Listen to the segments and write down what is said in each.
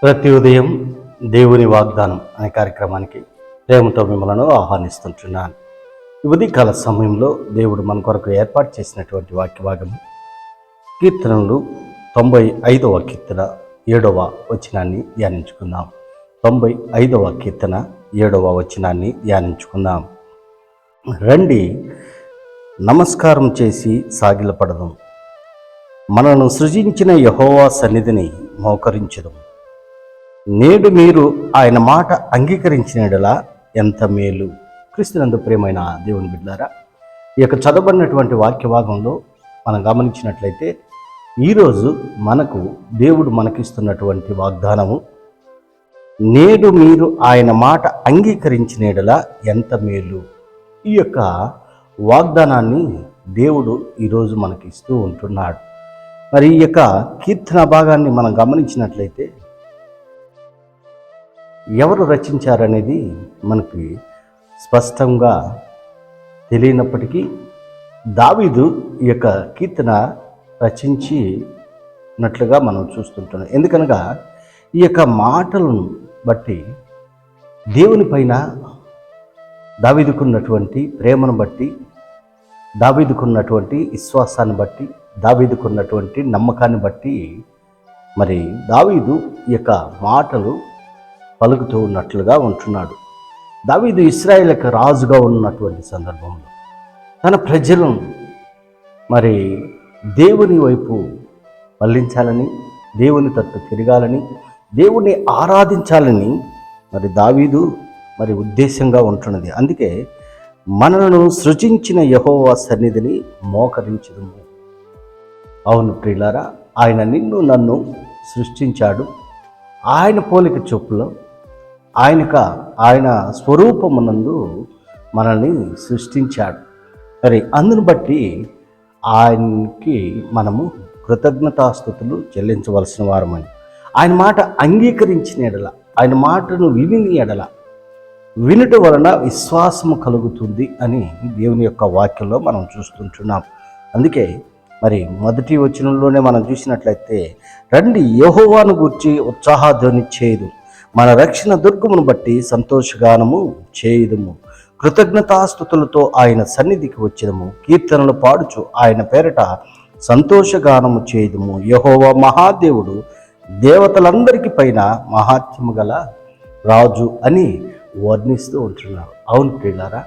ప్రతి ఉదయం దేవుని వాగ్దానం అనే కార్యక్రమానికి ప్రేమతో మిమ్మల్ని ఆహ్వానిస్తుంటున్నాను. ఈ ఉదయకాల సమయంలో దేవుడు మన కొరకు ఏర్పాటు చేసినటువంటి వాక్య భాగము కీర్తనలు 95వ కీర్తన 7వ వచనాన్ని ధ్యానించుకుందాం. 95వ కీర్తన 7వ వచనాన్ని ధ్యానించుకుందాం. రండి, నమస్కారం చేసి సాగిలపడదాం, మనను సృజించిన యెహోవా సన్నిధిని మోకరించడం. నేడు మీరు ఆయన మాట అంగీకరించిన యెడల ఎంత మేలు. క్రీస్తునందు ప్రియమైన దేవుని బిడ్డలారా, ఈ యొక్క చదవబడినటువంటి వాక్య భాగంలో మనం గమనించినట్లయితే ఈరోజు మనకు దేవుడు మనకిస్తున్నటువంటి వాగ్దానము, నేడు మీరు ఆయన మాట అంగీకరించిన యెడల ఎంత మేలు. ఈ యొక్క వాగ్దానాన్ని దేవుడు ఈరోజు మనకి ఇస్తూ ఉంటున్నాడు. మరి ఈ యొక్క కీర్తన భాగాన్ని మనం గమనించినట్లయితే ఎవరు రచించారనేది మనకి స్పష్టంగా తెలియనప్పటికీ దావీదు ఈ యొక్క కీర్తన రచించినట్లుగా మనం చూస్తుంటున్నాం. ఎందుకనగా ఈ యొక్క మాటలను బట్టి దేవుని పైన దావీదుకున్నటువంటి ప్రేమను బట్టి, దావీదుకున్నటువంటి విశ్వాసాన్ని బట్టి, దావీదుకున్నటువంటి నమ్మకాన్ని బట్టి మరి దావీదు ఈ యొక్క మాటలు పలుకుతూ ఉన్నట్లుగా ఉంటున్నాడు. దావీదు ఇశ్రాయేలుకు రాజుగా ఉన్నటువంటి సందర్భంలో తన ప్రజలను మరి దేవుని వైపు మళ్లించాలని, దేవుని తట్టు తిరగాలని, దేవుని ఆరాధించాలని మరి దావీదు మరి ఉద్దేశంగా ఉంటున్నది. అందుకే మనలను సృజించిన యెహోవా సన్నిధిని మోకరించుదుము. అవును ప్రియులారా, ఆయన నిన్ను నన్ను సృష్టించాడు. ఆయన పోలిక చొప్పులో ఆయన స్వరూపమునందు మనల్ని సృష్టించాడు. మరి అందును బట్టి ఆయనకి మనము కృతజ్ఞతాస్తుతులు చెల్లించవలసిన వారమని, ఆయన మాట అంగీకరించిన ఎడల, ఆయన మాటను విని ఎడల, వినుట వలన విశ్వాసము కలుగుతుంది అని దేవుని యొక్క వాక్యంలో మనం చూస్తుంటున్నాం. అందుకే మరి మొదటి వచనంలోనే మనం చూసినట్లయితే, రండి యెహోవాను గూర్చి ఉత్సాహధ్వని చేయుదు, మన రక్షణ దుర్గమును బట్టి సంతోషగానము చేయుదుము, కృతజ్ఞతాస్తుతులతో ఆయన సన్నిధికి వచ్చేదము, కీర్తనలు పాడుచు ఆయన పేరట సంతోషగానము చేయుదుము. యెహోవా మహాదేవుడు, దేవతలందరికీ పైన మహాత్మ్యము గల రాజు అని వర్ణిస్తూ ఉంటున్నారు. అవును ప్రియులారా,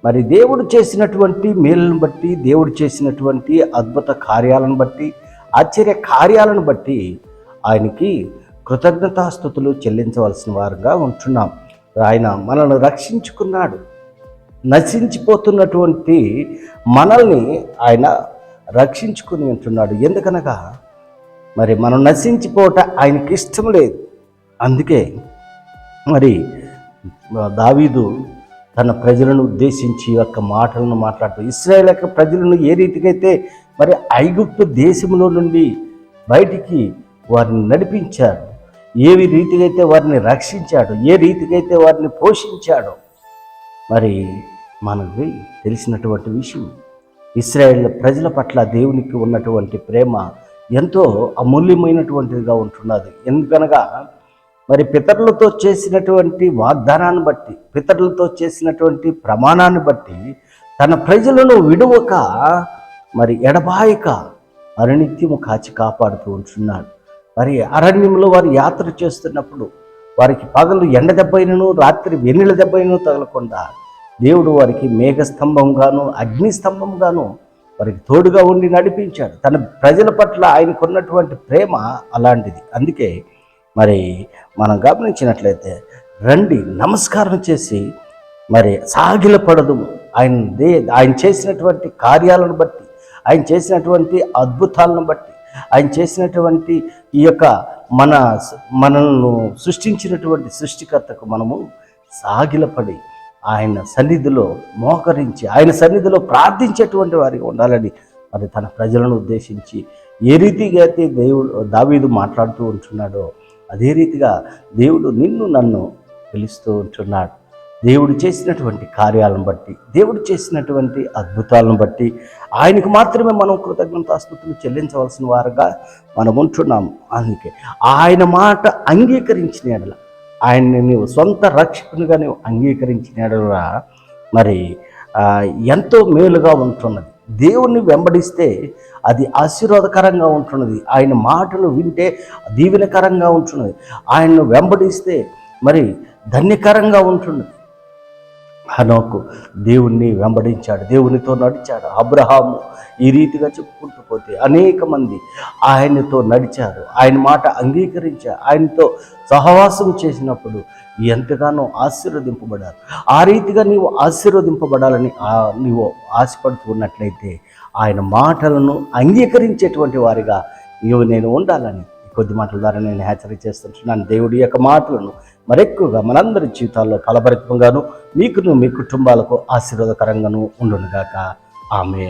మరి దేవుడు చేసినటువంటి మేలును బట్టి, దేవుడు చేసినటువంటి అద్భుత కార్యాలను బట్టి, ఆశ్చర్య కార్యాలను బట్టి ఆయనకి కృతజ్ఞతాస్తుతులు చెల్లించవలసిన వారుగా ఉంటున్నాం. ఆయన మనల్ని రక్షించుకున్నాడు. నశించిపోతున్నటువంటి మనల్ని ఆయన రక్షించుకుని ఉంటున్నాడు. ఎందుకనగా మరి మనం నశించిపోవట ఆయనకి ఇష్టం లేదు. అందుకే మరి దావీదు తన ప్రజలను ఉద్దేశించి యొక్క మాటలను మాట్లాడుతూ, ఇశ్రాయేలు యొక్క ప్రజలను ఏ రీతికైతే మరి ఐగుప్తు దేశంలో నుండి బయటికి వారిని నడిపించాడు, ఏ రీతికైతే వారిని రక్షించాడు, ఏ రీతికైతే వారిని పోషించాడో మరి మనకి తెలిసినటువంటి విషయం. ఇశ్రాయేల్ ప్రజల పట్ల దేవునికి ఉన్నటువంటి ప్రేమ ఎంతో అమూల్యమైనటువంటిదిగా ఉంటున్నది. ఎందుకనగా మరి పితరులతో చేసినటువంటి వాగ్దానాన్ని బట్టి, పితరులతో చేసినటువంటి ప్రమాణాన్ని బట్టి తన ప్రజలను విడువక మరి ఎడబాయక అరణిత్యము కాచి కాపాడుతూ ఉంటున్నాడు. మరి అరణ్యంలో వారు యాత్ర చేస్తున్నప్పుడు వారికి పగలు ఎండ దెబ్బైనను, రాత్రి వెన్నెల దెబ్బైనను తగలకుండా దేవుడు వారికి మేఘస్తంభంగాను, అగ్నిస్తంభంగాను వారికి తోడుగా ఉండి నడిపించాడు. తన ప్రజల పట్ల ఆయనకున్నటువంటి ప్రేమ అలాంటిది. అందుకే మరి మనం గమనించినట్లయితే, రండి నమస్కారం చేసి మరి సాగిలపడదు. ఆయన చేసినటువంటి కార్యాలను బట్టి, ఆయన చేసినటువంటి అద్భుతాలను బట్టి, ఆయన చేసినటువంటి ఈ యొక్క మనల్ని సృష్టించినటువంటి సృష్టికర్తకు మనము సాగిలపడి ఆయన సన్నిధిలో మోకరించి, ఆయన సన్నిధిలో ప్రార్థించేటువంటి వారికి ఉండాలని మరి తన ప్రజలను ఉద్దేశించి ఏ రీతిగా అయితే దావీదు మాట్లాడుతూ ఉంటున్నాడో అదే రీతిగా దేవుడు నిన్ను నన్ను పిలుస్తూ ఉంటున్నాడు. దేవుడు చేసినటువంటి కార్యాలను బట్టి, దేవుడు చేసినటువంటి అద్భుతాలను బట్టి ఆయనకు మాత్రమే మనం కృతజ్ఞతాస్తుతులు చెల్లించవలసిన వారుగా మనం ఉంటున్నాము. అందుకే ఆయన మాట అంగీకరించిన ఎడల, ఆయన్ని నీవు సొంత రక్షకునిగా నీవు అంగీకరించిన ఎడల మరి ఎంతో మేలుగా ఉంటున్నది. దేవుణ్ణి వెంబడిస్తే అది ఆశీర్వాదకరంగా ఉంటున్నది. ఆయన మాటలు వింటే దీవెనకరంగా ఉంటున్నది. ఆయన్ను వెంబడిస్తే మరి ధన్యకరంగా ఉంటున్నది. హనోకు దేవుణ్ణి వెంబడించాడు, దేవునితో నడిచాడు. అబ్రహాము ఈ రీతిగా చెప్పుకుంటూ పోతే అనేక మంది ఆయనతో నడిచారు, ఆయన మాట అంగీకరించారు, ఆయనతో సహవాసం చేసినప్పుడు ఎంతగానో ఆశీర్వదింపబడారు. ఆ రీతిగా నీవు ఆశీర్వదింపబడాలని నీవు ఆశపడుతూ ఉన్నట్లయితే ఆయన మాటలను అంగీకరించేటువంటి వారిగా నేను ఉండాలని కొద్ది మాటల ద్వారా నేను హెచ్చరిక చేస్తుంటున్నాను. దేవుడి యొక్క మాటలను మరెక్కువగా మనందరి జీవితాల్లో ఫలభరితంగాను మీకును మీ కుటుంబాలకు ఆశీర్వాదకరంగాను ఉండునుగాక. ఆమేన్.